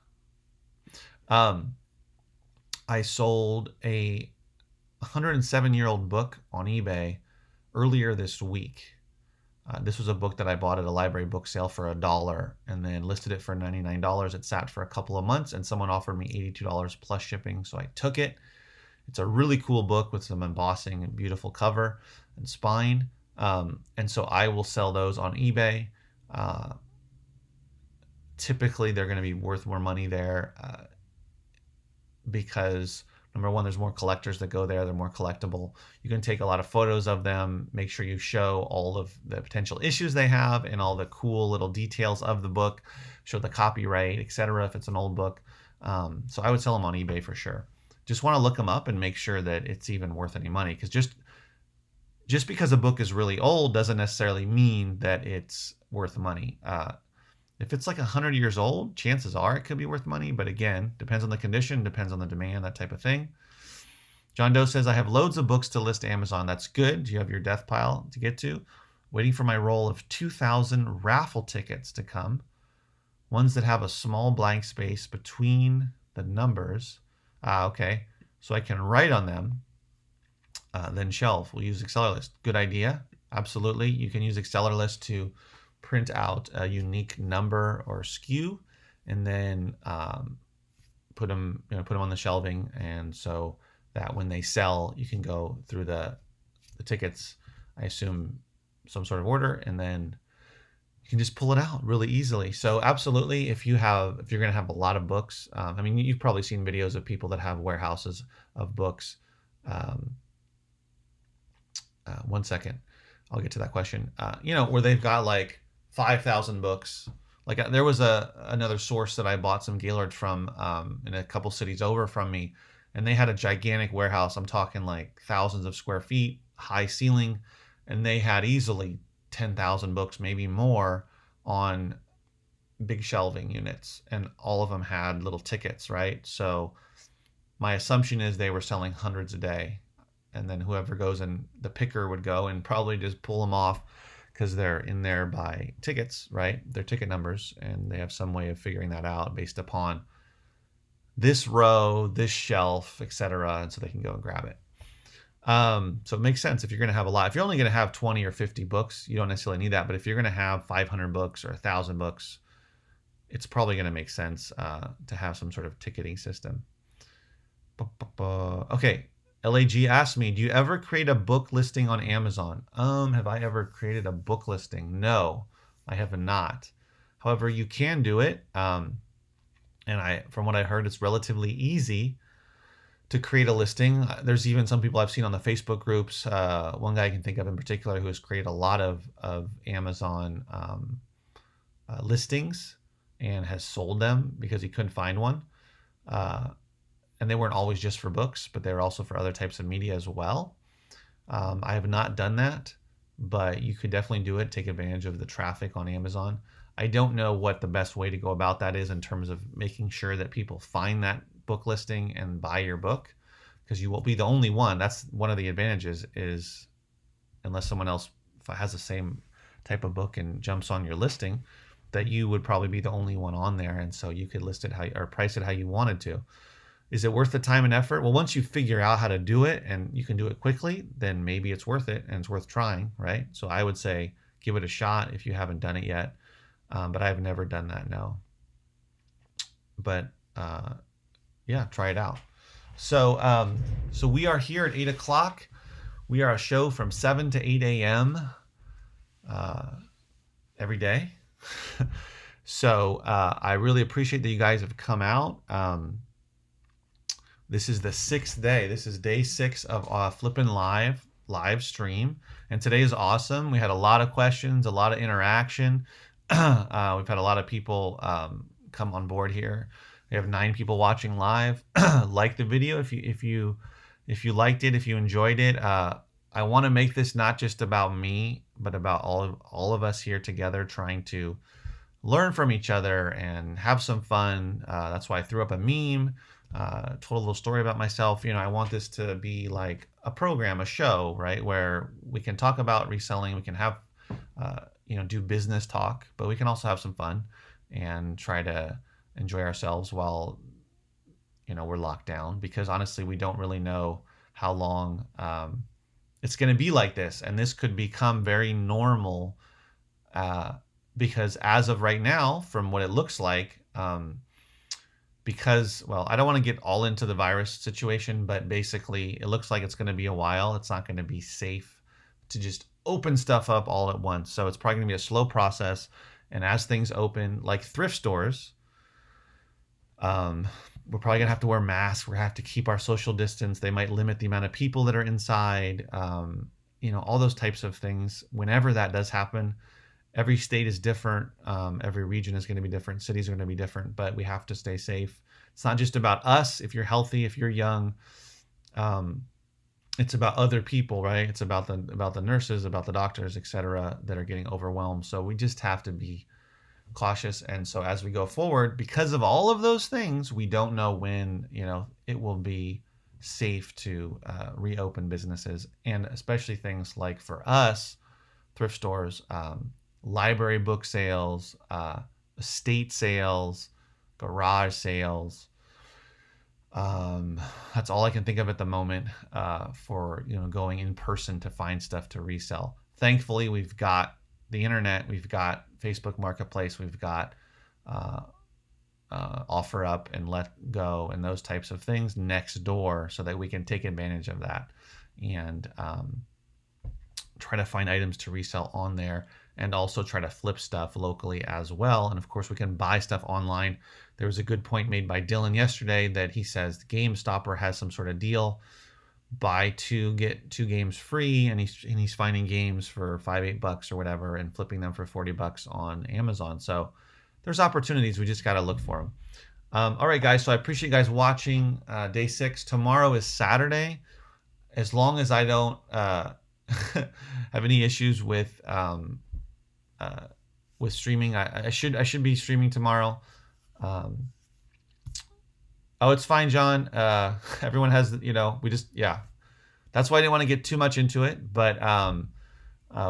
I sold a 107-year-old book on eBay earlier this week. This was a book that I bought at a library book sale for $1 and then listed it for $99. It sat for a couple of months and someone offered me $82 plus shipping, so I took it. It's a really cool book with some embossing and beautiful cover and spine. And so I will sell those on eBay. Typically, they're going to be worth more money there because, number one, there's more collectors that go there. They're more collectible. You can take a lot of photos of them. Make sure you show all of the potential issues they have and all the cool little details of the book. Show the copyright, etc. if it's an old book. So I would sell them on eBay for sure. Just want to look them up and make sure that it's even worth any money, because just because a book is really old doesn't necessarily mean that it's worth money. If it's like 100 years old, chances are it could be worth money, but again, depends on the condition, depends on the demand, that type of thing. John Doe says, I have loads of books to list Amazon. That's good. You have your death pile to get to. Waiting for my roll of 2,000 raffle tickets to come. Ones that have a small blank space between the numbers. Okay, so I can write on them, then shelve. We'll use AccelerList. Good idea. Absolutely. You can use AccelerList to print out a unique number or SKU, and then put them on the shelving, and so that when they sell, you can go through the tickets. I assume some sort of order, and then you can just pull it out really easily. So absolutely, if you're going to have a lot of books, I mean, you've probably seen videos of people that have warehouses of books. One second, I'll get to that question. Where they've got like 5,000 books. Like there was another source that I bought some Gaylord from in a couple cities over from me, and they had a gigantic warehouse. I'm talking like thousands of square feet, high ceiling, and they had easily 10,000 books, maybe more, on big shelving units, and all of them had little tickets, right? So my assumption is they were selling hundreds a day, and then whoever goes in, the picker would go and probably just pull them off because they're in there by tickets, right? Their ticket numbers, and they have some way of figuring that out based upon this row, this shelf, etc., and so they can go and grab it. So it makes sense if you're going to have a lot. If you're only going to have 20 or 50 books, you don't necessarily need that. But if you're going to have 500 books or 1,000 books, it's probably going to make sense to have some sort of ticketing system. Okay, LAG asked me, do you ever create a book listing on Amazon? Have I ever created a book listing? No, I have not. However, you can do it. And from what I heard, it's relatively easy to create a listing. There's even some people I've seen on the Facebook groups. One guy I can think of in particular who has created a lot of Amazon listings and has sold them because he couldn't find one. And they weren't always just for books, but they were also for other types of media as well. I have not done that, but you could definitely do it, take advantage of the traffic on Amazon. I don't know what the best way to go about that is in terms of making sure that people find that book listing and buy your book, because you won't be the only one. That's one of the advantages, is unless someone else has the same type of book and jumps on your listing, that you would probably be the only one on there, and so you could list it or price it how you wanted to. Is it worth the time and effort? Well, once you figure out how to do it and you can do it quickly, then maybe it's worth it and it's worth trying, right? So I would say give it a shot if you haven't done it yet. But I've never done that, no. But yeah, try it out. So we are here at 8 o'clock. We are a show from 7 to 8 a.m. Every day. So I really appreciate that you guys have come out. This is the 6th day. This is day 6 of Flippin' Live live stream. And today is awesome. We had a lot of questions, a lot of interaction. We've had a lot of people come on board here. We have 9 people watching live. Like the video if you liked it, if you enjoyed it. I want to make this not just about me, but about all of us here together, trying to learn from each other and have some fun. That's why I threw up a meme, told a little story about myself. I want this to be like a program, a show, right? Where we can talk about reselling. We can have, do business talk, but we can also have some fun and try to enjoy ourselves while, we're locked down, because honestly, we don't really know how long, it's going to be like this. And this could become very normal, because as of right now, from what it looks like, because, well, I don't want to get all into the virus situation, but basically it looks like it's going to be a while. It's not going to be safe to just open stuff up all at once. So it's probably going to be a slow process. And as things open, like thrift stores, we're probably going to have to wear masks. We're going to have to keep our social distance. They might limit the amount of people that are inside, all those types of things. Whenever that does happen, every state is different. Every region is going to be different. Cities are going to be different, but we have to stay safe. It's not just about us. If you're healthy, if you're young, it's about other people, right? It's about the nurses, about the doctors, etc., that are getting overwhelmed. So we just have to be cautious. And so as we go forward, because of all of those things, we don't know when, it will be safe to reopen businesses, and especially things like, for us, thrift stores, library book sales, estate sales, garage sales. That's all I can think of at the moment for going in person to find stuff to resell. Thankfully, we've got the internet, we've got Facebook Marketplace, we've got OfferUp and Let Go and those types of things next door, so that we can take advantage of that and try to find items to resell on there, and also try to flip stuff locally as well. And of course, we can buy stuff online. There was a good point made by Dylan yesterday that he says GameStopper has some sort of deal, buy 2 get 2 games free, and he's finding games for $5-8 or whatever and flipping them for $40 on Amazon. So there's opportunities. We just got to look for them. All right, guys. So I appreciate you guys watching day 6. Tomorrow is Saturday. As long as I don't have any issues with streaming, I should be streaming tomorrow. Oh, it's fine, John. Everyone has, that's why I didn't want to get too much into it, but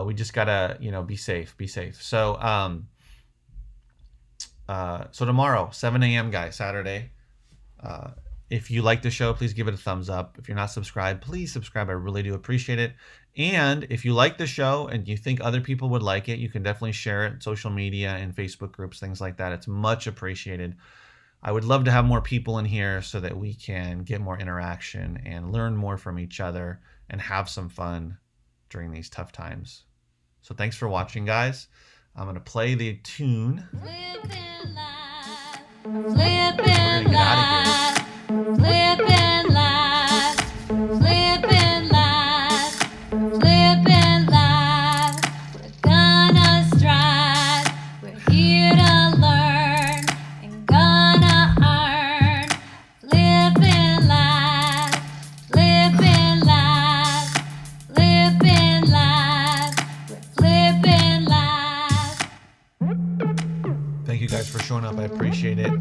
we just gotta, be safe. So, so tomorrow, 7 a.m. guys, Saturday. If you like the show, please give it a thumbs up. If you're not subscribed, please subscribe. I really do appreciate it. And if you like the show and you think other people would like it, you can definitely share it, social media and Facebook groups, things like that. It's much appreciated. I would love to have more people in here so that we can get more interaction and learn more from each other and have some fun during these tough times. So thanks for watching, guys. I'm going to play the tune. Flippin' live, We're flippin' going to get out of here. Flippin' live, flippin' live, flippin' live. We're gonna strive. We're here to learn and gonna earn. Flippin' live, flippin' live, flippin' live. We're flippin' live. Thank you guys for showing up. I appreciate it.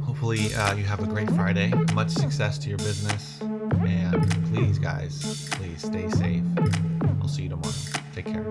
Hopefully you have a great Friday. Much success to your business. And please, guys, please stay safe. I'll see you tomorrow. Take care.